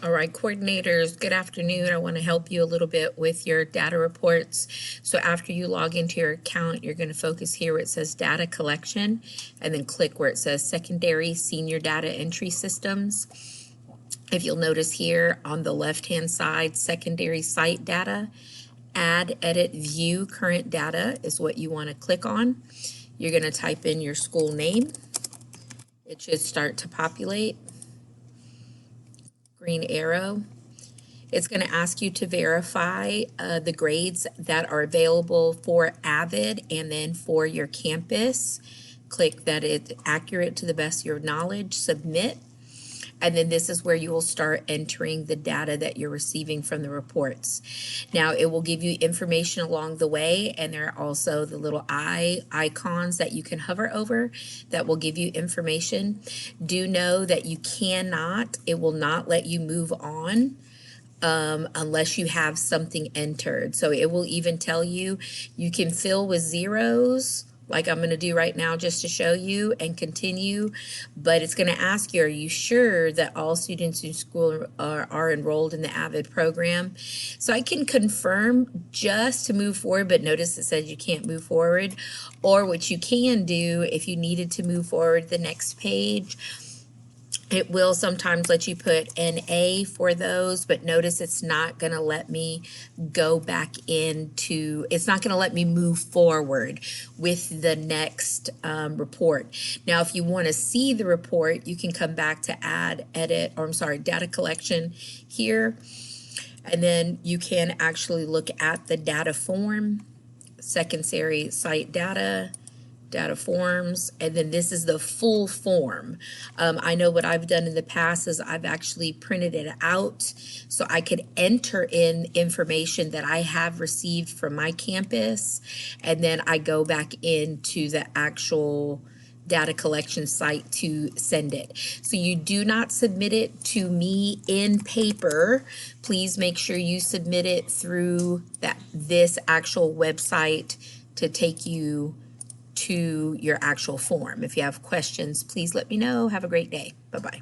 All right, coordinators, good afternoon. I want to help you a little bit with your data reports. So after you log into your account, you're going to focus here where it says data collection, and then click where it says secondary senior data entry systems. If you'll notice here on the left-hand side, secondary site data, add, edit, view current data is what you want to click on. You're going to type in your school name. It should start to populate. Green arrow. It's going to ask you to verify the grades that are available for AVID and then for your campus. Click that it's accurate to the best of your knowledge, submit, and then this is where you will start entering the data that you're receiving from the reports. Now it will give you information along the way, and there are also the little icons that you can hover over that will give you information. Do know that you cannot, it will not let you move on unless you have something entered. So it will even tell you you can fill with zeros, like I'm going to do right now just to show you, and continue, but it's going to ask you, are you sure that all students in school are enrolled in the AVID program? So I can confirm just to move forward, but notice it says you can't move forward. Or what you can do, if you needed to move forward the next page, it will sometimes let you put NA for those, but notice it's not going to let me go back into, it's not going to let me move forward with the next report. Now, if you want to see the report, you can come back to add, edit, or I'm sorry, data collection here. And then you can actually look at the data form, secondary site data, data forms, and then this is the full form. I know what I've done in the past is I've actually printed it out so I could enter in information that I have received from my campus, and then I go back into the actual data collection site to send it. So you do not submit it to me in paper. Please make sure you submit it through this actual website to take you to your actual form. If you have questions, please let me know. Have a great day. Bye-bye.